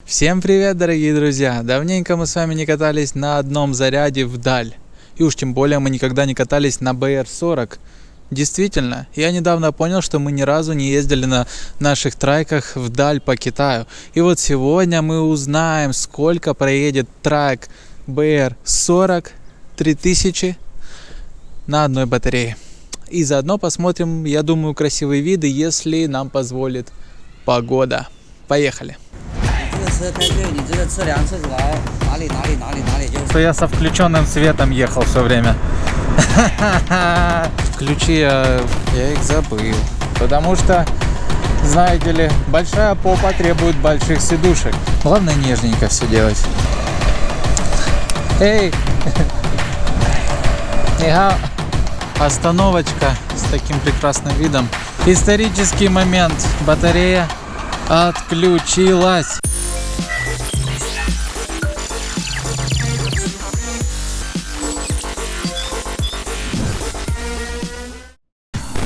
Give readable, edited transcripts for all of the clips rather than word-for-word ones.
Всем привет, дорогие друзья! Давненько мы с вами не катались на одном заряде вдаль. И уж тем более мы никогда не катались на BR40. Действительно, я недавно понял, что мы ни разу не ездили на наших трайках вдаль по Китаю. И вот сегодня мы узнаем, сколько проедет трайк BR40 3000 на одной батарее. И заодно посмотрим, я думаю, красивые виды, если нам позволит погода. Поехали! Что я со включенным светом ехал все время. Ключи я их забыл. Потому что, знаете ли, большая попа требует больших сидушек. Главное нежненько все делать. Эй! Остановочка с таким прекрасным видом. Исторический момент. Батарея отключилась.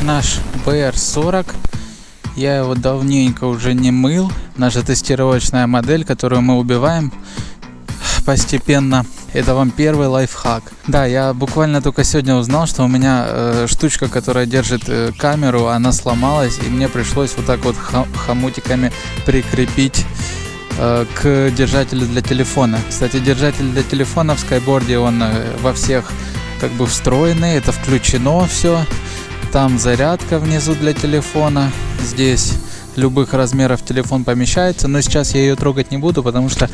Наш BR40, я его давненько уже не мыл. Наша тестировочная модель, которую мы убиваем постепенно. Это вам первый лайфхак. Да, я буквально только сегодня узнал, что у меня штучка, которая держит камеру, она сломалась, и мне пришлось вот так вот хомутиками прикрепить к держателю для телефона. Кстати, держатель для телефона в скайборде, он во всех как бы встроенный, это включено все. Там зарядка внизу для телефона. Здесь любых размеров телефон помещается. Но сейчас я ее трогать не буду, потому что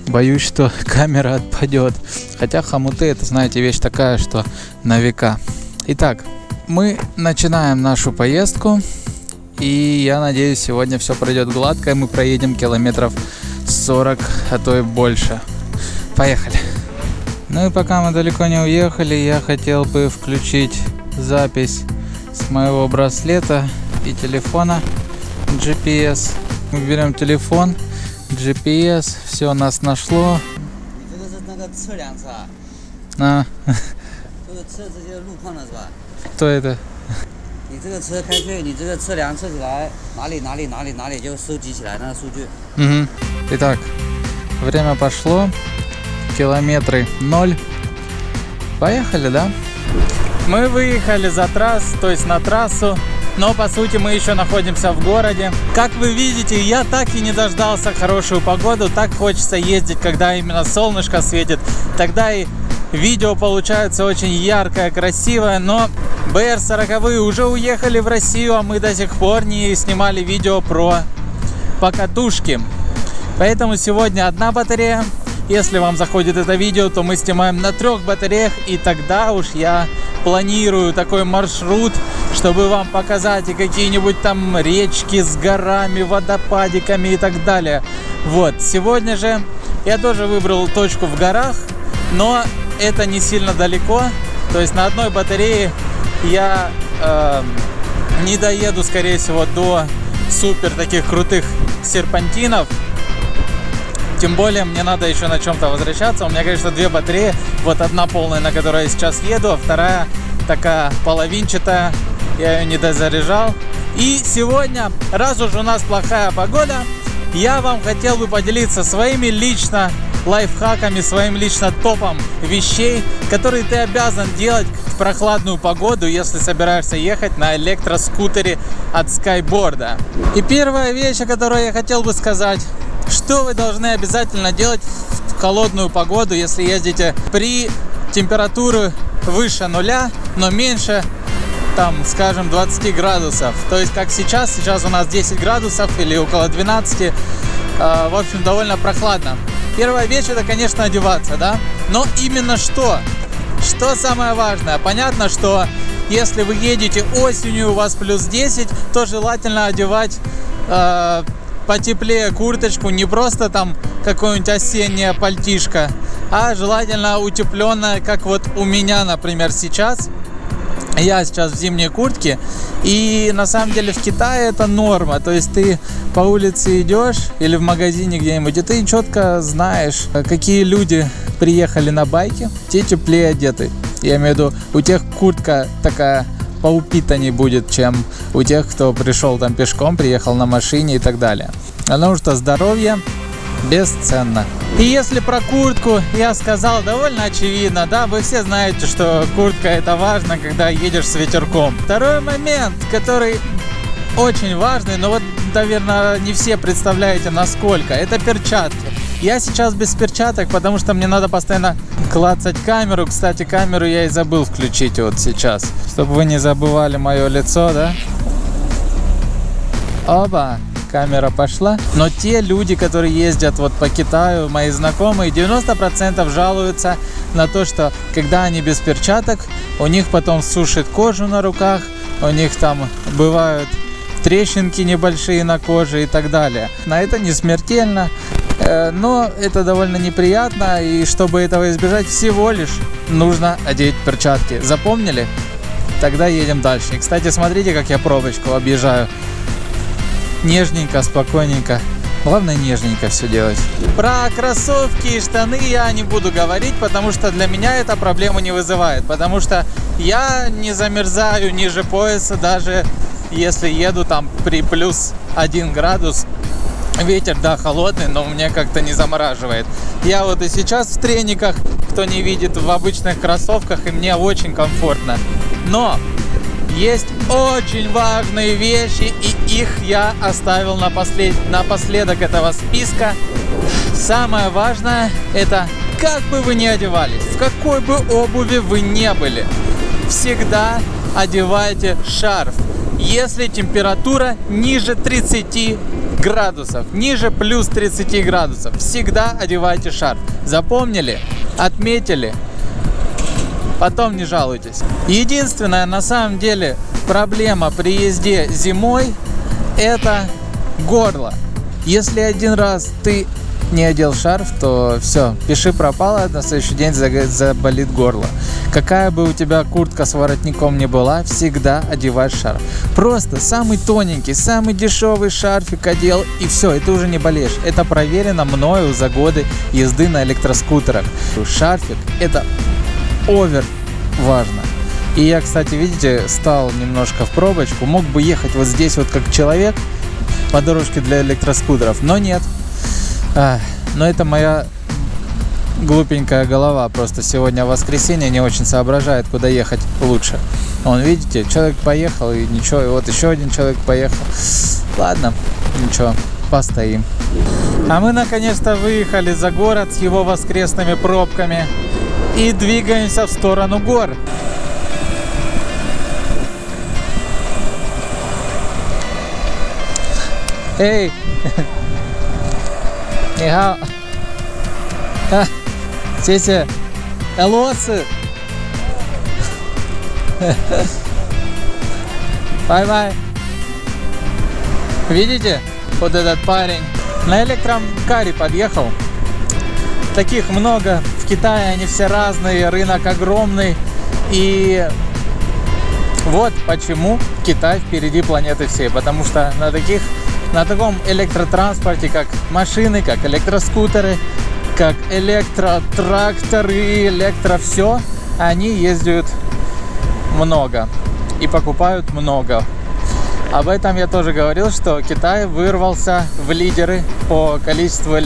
боюсь, что камера отпадет. Хотя хомуты, это, знаете, вещь такая, что на века. Итак, мы начинаем нашу поездку. И я надеюсь, сегодня все пройдет гладко. И мы проедем километров 40, а то и больше. Поехали. Ну и пока мы далеко не уехали, я хотел бы включить запись с моего браслета и телефона GPS. Мы берем телефон, GPS, все нас нашло. Кто это? Итак, время пошло, километры 0. Поехали, да? Мы выехали за трассу, то есть на трассу, но по сути мы еще находимся в городе. Как вы видите, я так и не дождался хорошую погоду, так хочется ездить, когда именно солнышко светит. Тогда и видео получается очень яркое, красивое, но BR40 уже уехали в Россию, а мы до сих пор не снимали видео про покатушки. Поэтому сегодня одна батарея. Если вам заходит это видео, то мы снимаем на 3 батареях, и тогда уж я планирую такой маршрут, чтобы вам показать и какие-нибудь там речки с горами, водопадиками и так далее. Вот, сегодня же я тоже выбрал точку в горах, но это не сильно далеко, то есть на одной батарее я не доеду, скорее всего, до супер таких крутых серпантинов. Тем более мне надо еще на чем-то возвращаться. У меня, конечно, 2 батареи. Вот одна полная, на которой я сейчас еду, а вторая такая половинчатая. Я ее не дозаряжал. И сегодня, раз уж у нас плохая погода, я вам хотел бы поделиться своими лично лайфхаками, своим лично топом вещей, которые ты обязан делать в прохладную погоду, если собираешься ехать на электроскутере от скайборда. И первая вещь, о которой я хотел бы сказать: что вы должны обязательно делать в холодную погоду, если ездите при температуре выше 0, но меньше, там, скажем, 20 градусов. То есть, как сейчас у нас 10 градусов или около 12. В общем, довольно прохладно. Первая вещь — это, конечно, одеваться, да? Но именно что? Что самое важное? Понятно, что если вы едете осенью, у вас плюс 10, то желательно одевать потеплее курточку, не просто там какое-нибудь осеннее пальтишко, а желательно утепленное, как вот у меня, например, сейчас. Я сейчас в зимней куртке, и на самом деле в Китае это норма. То есть ты по улице идешь или в магазине где-нибудь, и ты четко знаешь, какие люди приехали на байке, те теплее одеты. Я имею в виду, у тех куртка такая поупитанней будет, чем у тех, кто пришел там пешком, приехал на машине и так далее. Потому что здоровье бесценно. И если про куртку я сказал, довольно очевидно, да, вы все знаете, что куртка это важно, когда едешь с ветерком. Второй момент, который очень важный, но вот, наверное, не все представляете насколько, это перчатки. Я сейчас без перчаток, потому что мне надо постоянно клацать камеру. Кстати, камеру я и забыл включить вот сейчас, чтобы вы не забывали мое лицо, да? Оба! Камера пошла. Но те люди, которые ездят вот по Китаю, мои знакомые, 90% жалуются на то, что когда они без перчаток, у них потом сушит кожу на руках, у них там бывают трещинки небольшие на коже и так далее. На это не смертельно, но это довольно неприятно, и чтобы этого избежать, всего лишь нужно одеть перчатки. Запомнили? Тогда едем дальше. И, кстати, смотрите, как я пробочку объезжаю. Нежненько, спокойненько. Главное, нежненько все делать. Про кроссовки и штаны я не буду говорить, потому что для меня это проблему не вызывает. Потому что я не замерзаю ниже пояса, даже если еду там при плюс 1 градус. Ветер, да, холодный, но мне как-то не замораживает. Я вот и сейчас в трениках, кто не видит, в обычных кроссовках, и мне очень комфортно. Но есть очень важные вещи, и их я оставил напоследок этого списка. Самое важное – это как бы вы ни одевались, в какой бы обуви вы не были, всегда одевайте шарф. Если температура ниже 30 градусов, ниже плюс 30 градусов, всегда одевайте шарф. Запомнили? Отметили? Потом не жалуйтесь. Единственная на самом деле проблема при езде зимой – это горло. Если один раз ты не одел шарф, то все, пиши пропало, на следующий день заболит горло. Какая бы у тебя куртка с воротником ни была, всегда одевай шарф. Просто самый тоненький, самый дешевый шарфик одел, и все, и ты уже не болеешь. Это проверено мною за годы езды на электроскутерах. Шарфик – это овер важно. И я, кстати, видите, стал немножко в пробочку. Мог бы ехать вот здесь вот как человек по дорожке для электроскутеров, но нет. Но это моя глупенькая голова. Просто сегодня воскресенье, не очень соображает, куда ехать лучше. Вон, видите, человек поехал и ничего. И вот еще один человек поехал. Ладно, ничего, постоим. А мы наконец-то выехали за город с его воскресными пробками и двигаемся в сторону гор. Эй! Нихао! Сеся! Элосы! Бай-бай! Видите? Вот этот парень на электрокаре подъехал. Таких много в Китае, они все разные, рынок огромный. И вот почему Китай впереди планеты всей. Потому что на таком электротранспорте, как машины, как электроскутеры, как электротракторы, все, они ездят много и покупают много. Об этом я тоже говорил, что Китай вырвался в лидеры по количеству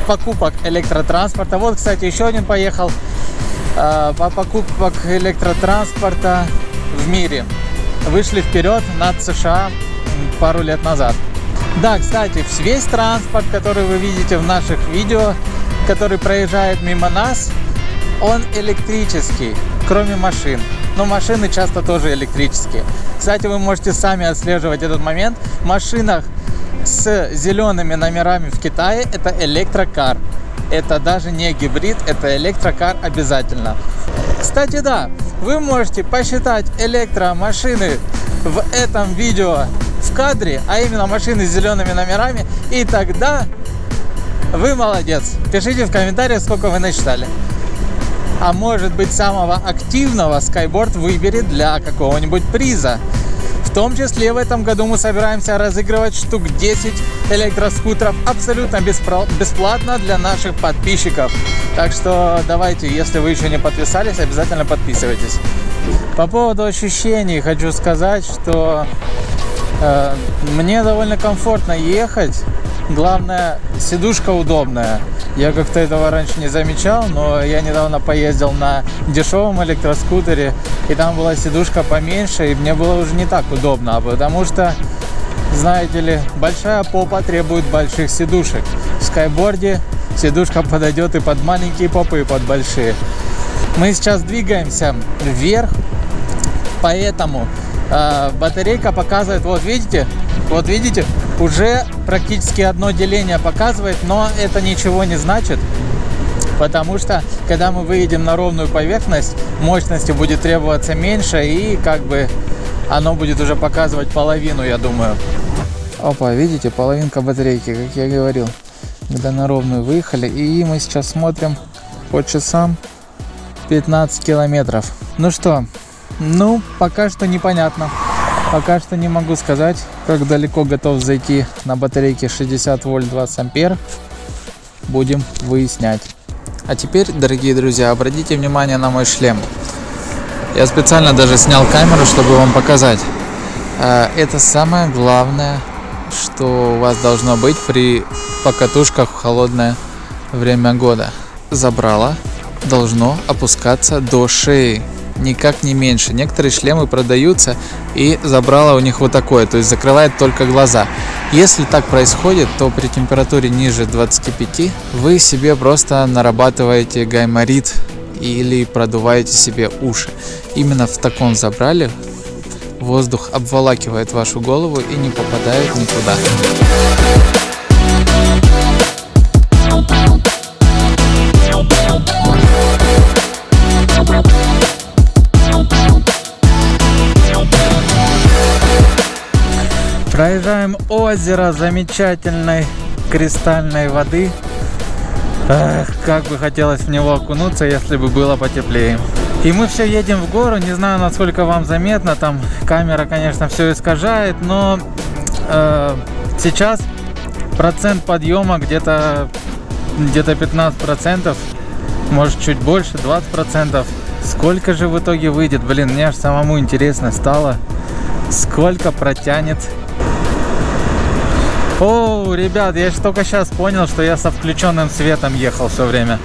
покупок электротранспорта. Вот, кстати, еще один поехал по покупкам электротранспорта в мире. Вышли вперед над США пару лет назад. Да, кстати, весь транспорт, который вы видите в наших видео, который проезжает мимо нас, он электрический, кроме машин. Но машины часто тоже электрические. Кстати, вы можете сами отслеживать этот момент. В машинах с зелеными номерами в Китае это электрокар. Это даже не гибрид, это электрокар обязательно. Кстати, да, вы можете посчитать электромашины в этом видео в кадре, а именно машины с зелеными номерами, и тогда вы молодец. Пишите в комментариях, сколько вы насчитали. А может быть, самого активного Skyboard выберет для какого-нибудь приза. В том числе в этом году мы собираемся разыгрывать штук 10 электроскутеров абсолютно бесплатно для наших подписчиков. Так что давайте, если вы еще не подписались, обязательно подписывайтесь. По поводу ощущений хочу сказать, что мне довольно комфортно ехать. главное, сидушка удобная. Я как-то этого раньше не замечал, но я недавно поездил на дешевом электроскутере, и там была сидушка поменьше, и мне было уже не так удобно, потому что, знаете ли, большая попа требует больших сидушек. В скайборде сидушка подойдет и под маленькие попы, и под большие. Мы сейчас двигаемся вверх, поэтому батарейка показывает, вот видите, уже практически одно деление показывает, но это ничего не значит, потому что когда мы выйдем на ровную поверхность, мощности будет требоваться меньше, и как бы оно будет уже показывать половину, я думаю. Опа, видите, половинка батарейки, как я говорил, когда на ровную выехали, и мы сейчас смотрим по часам 15 километров. Ну что, пока что непонятно. Пока что не могу сказать, как далеко готов зайти на батарейке 60 вольт 20 ампер. Будем выяснять. А теперь, дорогие друзья, обратите внимание на мой шлем. Я специально даже снял камеру, чтобы вам показать. Это самое главное, что у вас должно быть при покатушках в холодное время года. Забрало должно опускаться до шеи. Никак не меньше. Некоторые шлемы продаются, и забрало у них вот такое, то есть закрывает только глаза. Если так происходит, то при температуре ниже 25 вы себе просто нарабатываете гайморит или продуваете себе уши. Именно в таком забрале воздух обволакивает вашу голову и не попадает никуда. Проезжаем озеро замечательной кристальной воды. Как бы хотелось в него окунуться, если бы было потеплее. И мы все едем в гору. Не знаю, насколько вам заметно. Там камера, конечно, все искажает, но сейчас процент подъема где-то 15%, может чуть больше, 20%. Сколько же в итоге выйдет? Блин, мне аж самому интересно стало, сколько протянет. О, ребят, я же только сейчас понял, что я со включенным светом ехал все время.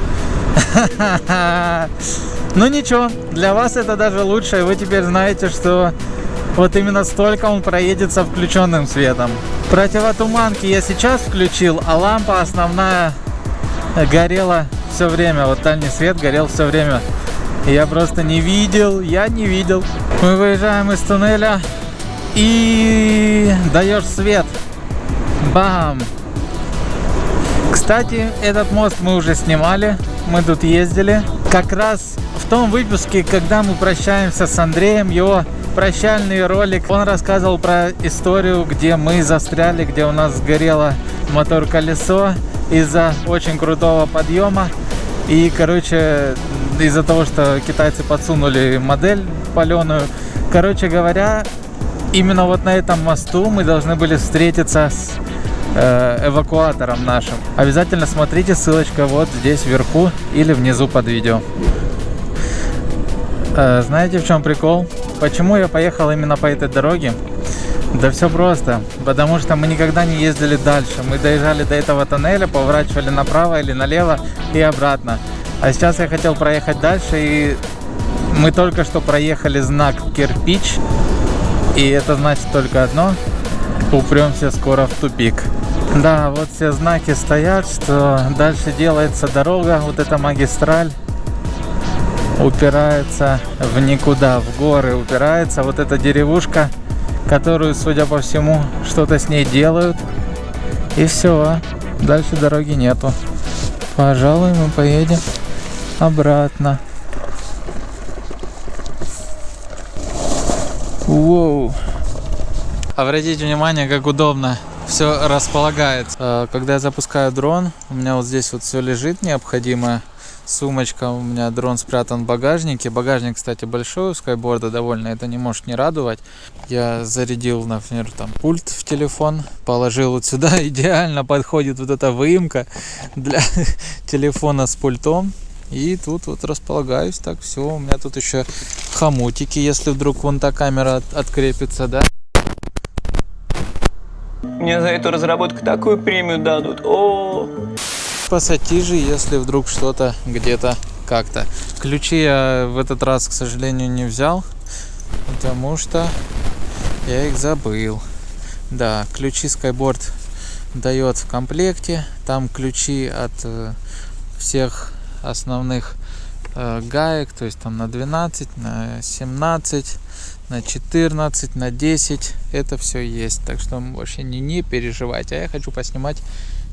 Ну ничего, для вас это даже лучше. Вы теперь знаете, что вот именно столько он проедет со включенным светом. Противотуманки я сейчас включил, а лампа основная горела все время. Вот дальний свет горел все время. Я просто не видел, Мы выезжаем из туннеля и даешь свет. Бам! Кстати, этот мост мы уже снимали, мы тут ездили. Как раз в том выпуске, когда мы прощаемся с Андреем, его прощальный ролик, он рассказывал про историю, где мы застряли, где у нас сгорело мотор-колесо из-за очень крутого подъема. И, короче, из-за того, что китайцы подсунули модель паленую, короче говоря, именно вот на этом мосту мы должны были встретиться с эвакуатором нашим. Обязательно смотрите, ссылочка вот здесь вверху или внизу под видео. Знаете, в чем прикол? Почему я поехал именно по этой дороге? Да все просто, потому что мы никогда не ездили дальше. Мы доезжали до этого тоннеля, поворачивали направо или налево и обратно. А сейчас я хотел проехать дальше, и мы только что проехали знак кирпич. И это значит только одно: упремся скоро в тупик. Да, вот все знаки стоят, что дальше делается дорога, вот эта магистраль упирается в никуда, в горы упирается. Вот эта деревушка, которую, судя по всему, что-то с ней делают. И все, дальше дороги нету. Пожалуй, мы поедем обратно. Воу. Обратите внимание, как удобно все располагается. Когда я запускаю дрон, у меня вот здесь вот все лежит необходимое. Сумочка, у меня дрон спрятан в багажнике. Багажник, кстати, большой у скайборда довольно, это не может не радовать. Я зарядил, например, там пульт в телефон, положил вот сюда. Идеально подходит вот эта выемка для телефона с пультом. И тут вот располагаюсь. Так, все, у меня тут еще хомутики, если вдруг вон та камера открепится, да. Мне за эту разработку такую премию дадут. О. Пассатижи, если вдруг что-то где-то как-то. Ключи я в этот раз, к сожалению, не взял, потому что я их забыл. Да, ключи Skyboard дает в комплекте. Там ключи от всех основных гаек, то есть там на 12, на 17, на 14, на 10. Это все есть. Так что вообще не переживайте. А я хочу поснимать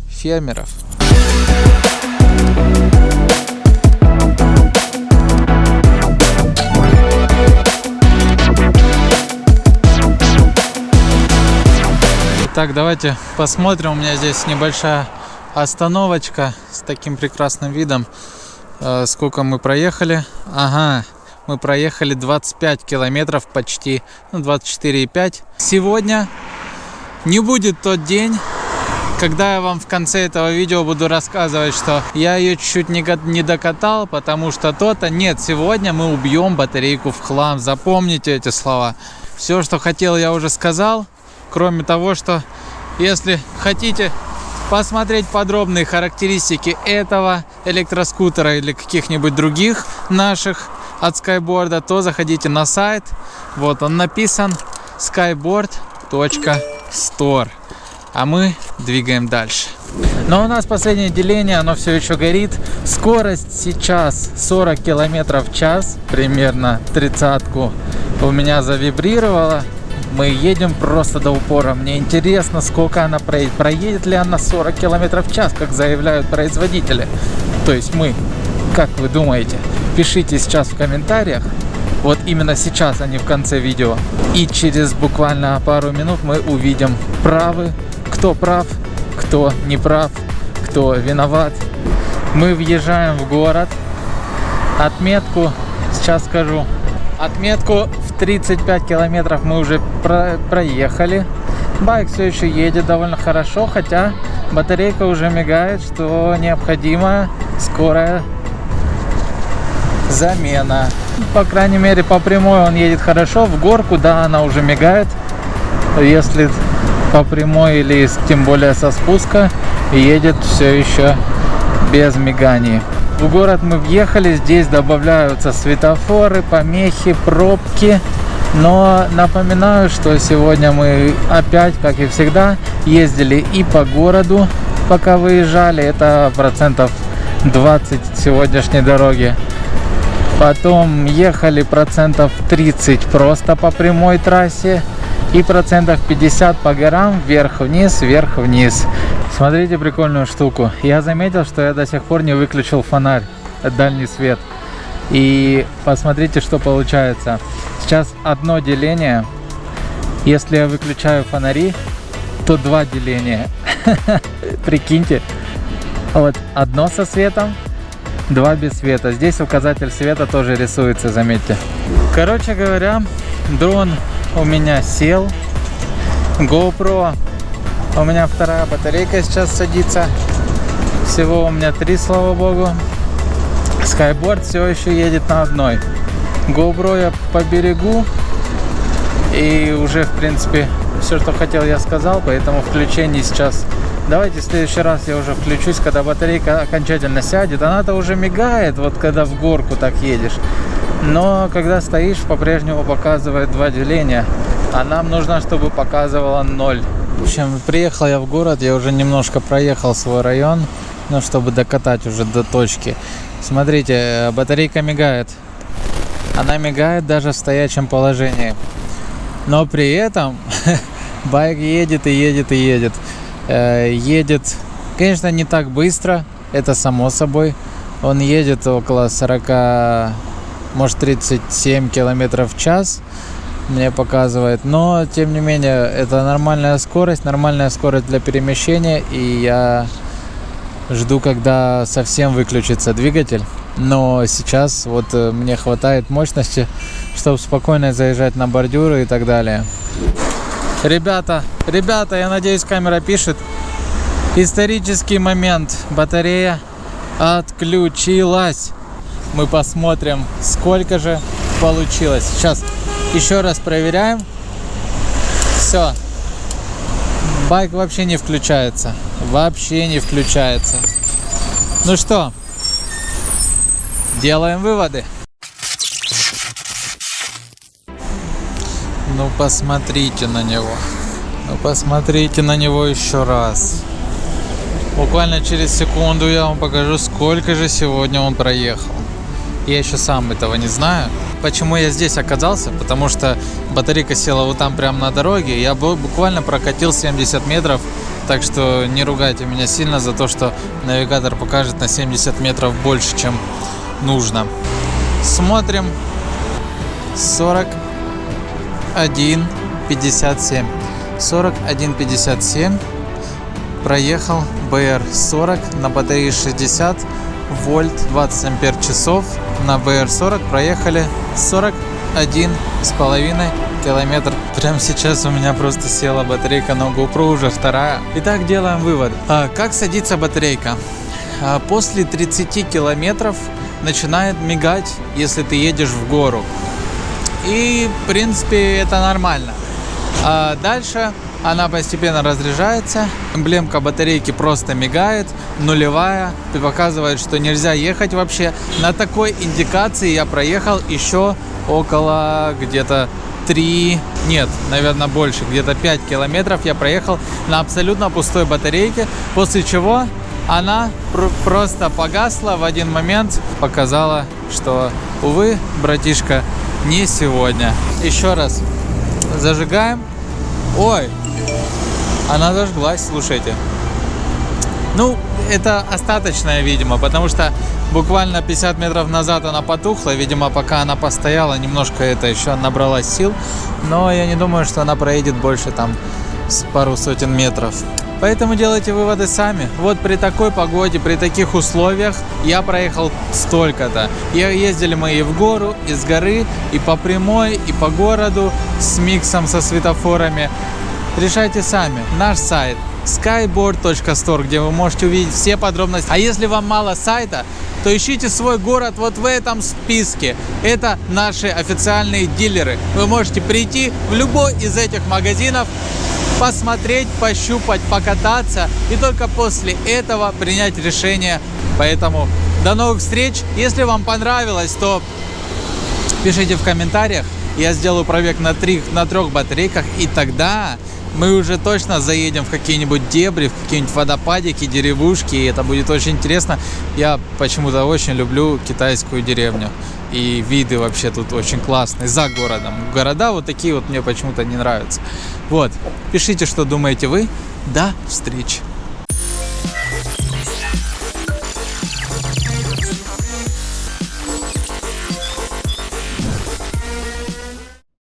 фермеров. Итак, давайте посмотрим. У меня здесь небольшая остановочка с таким прекрасным видом. Сколько мы проехали? Ага, мы проехали 25 километров почти, 24,5. Сегодня не будет тот день, когда я вам в конце этого видео буду рассказывать, что я ее чуть-чуть не докатал, потому что то-то. Нет, сегодня мы убьем батарейку в хлам. Запомните эти слова. Все, что хотел, я уже сказал. Кроме того, что если хотите посмотреть подробные характеристики этого электроскутера или каких-нибудь других наших от Skyboard, то заходите на сайт. Вот он написан: skyboard.store. А мы двигаем дальше. Но у нас последнее деление, оно все еще горит. Скорость сейчас 40 километров в час, примерно 30-ку у меня завибрировала. Мы едем просто до упора. Мне интересно, сколько она проедет. Проедет ли она 40 километров в час, как заявляют производители? То есть мы. Как вы думаете? Пишите сейчас в комментариях. Вот именно сейчас, а не в конце видео. И через буквально пару минут мы увидим, кто прав, кто не прав, кто виноват. Мы въезжаем в город. Отметку, сейчас скажу. Отметку в 35 километров мы уже проехали. Байк все еще едет довольно хорошо, хотя батарейка уже мигает, что необходима скорая замена. По крайней мере, по прямой он едет хорошо. В горку, да, она уже мигает. Если по прямой или тем более со спуска, едет все еще без миганий. В город мы въехали, здесь добавляются светофоры, помехи, пробки. Но напоминаю, что сегодня мы опять, как и всегда, ездили и по городу, пока выезжали. Это процентов 20 сегодняшней дороги. Потом ехали процентов 30 просто по прямой трассе. И процентов 50 по горам, вверх-вниз, вверх-вниз. Смотрите прикольную штуку. Я заметил, что я до сих пор не выключил фонарь, дальний свет. И посмотрите, что получается. Сейчас одно деление. Если я выключаю фонари, то два деления. Прикиньте. Вот одно со светом, два без света. Здесь указатель света тоже рисуется, заметьте. Короче говоря, дрон у меня сел. GoPro у меня вторая батарейка сейчас садится. Всего у меня 3, слава богу. Skyboard все еще едет на одной. GoPro я по берегу. И уже, в принципе, все, что хотел, я сказал. Поэтому включение сейчас. Давайте в следующий раз я уже включусь, когда батарейка окончательно сядет. Она-то уже мигает, вот когда в горку так едешь. Но когда стоишь, по-прежнему показывает два деления. А нам нужно, чтобы показывало 0. В общем, приехал я в город, я уже немножко проехал свой район, ну, чтобы докатать уже до точки. Смотрите, батарейка мигает. Она мигает даже в стоячем положении. Но при этом байк едет и едет и едет. Едет, конечно, не так быстро, это само собой. Он едет около 40, может 37 километров в час, мне показывает. Но, тем не менее, это нормальная скорость для перемещения. И я жду, когда совсем выключится двигатель. Но сейчас вот мне хватает мощности, чтобы спокойно заезжать на бордюры и так далее. Ребята, я надеюсь, камера пишет. Исторический момент. Батарея отключилась. Мы посмотрим, сколько же получилось. Сейчас еще раз проверяем. Все. Байк вообще не включается. Вообще не включается. Ну что, делаем выводы. Ну посмотрите на него. Ну посмотрите на него еще раз. Буквально через секунду я вам покажу, сколько же сегодня он проехал. Я еще сам этого не знаю. Почему я здесь оказался? Потому что батарейка села вот там прямо на дороге. Я буквально прокатил 70 метров. Так что не ругайте меня сильно за то, что навигатор покажет на 70 метров больше, чем нужно. Смотрим. 41.57. 41.57. Проехал BR40 на батарее 60 вольт, 20 ампер часов. На BR40 проехали 41,5 километр. Прямо сейчас у меня просто села батарейка на GoPro, уже вторая. Итак, делаем вывод. Как садится батарейка? После 30 километров начинает мигать, если ты едешь в гору. И, в принципе, это нормально. А дальше она постепенно разряжается. Эмблемка батарейки просто мигает, нулевая. И показывает, что нельзя ехать вообще. На такой индикации я проехал еще около где-то 3, нет, наверное больше, где-то 5 километров я проехал на абсолютно пустой батарейке. После чего она просто погасла в один момент. Показала, что, увы, братишка, не сегодня. Еще раз зажигаем. Ой, она зажглась, слушайте. Ну, это остаточная, видимо, потому что буквально 50 метров назад она потухла. Видимо, пока она постояла, немножко это еще набралась сил. Но я не думаю, что она проедет больше там с пару сотен метров. Поэтому делайте выводы сами. Вот при такой погоде, при таких условиях я проехал столько-то. Ездили мы и в гору, и с горы, и по прямой, и по городу с миксом, со светофорами. Решайте сами. Наш сайт skyboard.store, где вы можете увидеть все подробности. А если вам мало сайта, то ищите свой город вот в этом списке. Это наши официальные дилеры. Вы можете прийти в любой из этих магазинов, посмотреть, пощупать, покататься и только после этого принять решение. Поэтому до новых встреч. Если вам понравилось, то пишите в комментариях. Я сделаю пробег на 3 батарейках, и тогда мы уже точно заедем в какие-нибудь дебри, в какие-нибудь водопадики, деревушки, и это будет очень интересно. Я почему-то очень люблю китайскую деревню, и виды вообще тут очень классные, за городом. Города вот такие вот мне почему-то не нравятся. Вот, пишите, что думаете вы. До встречи!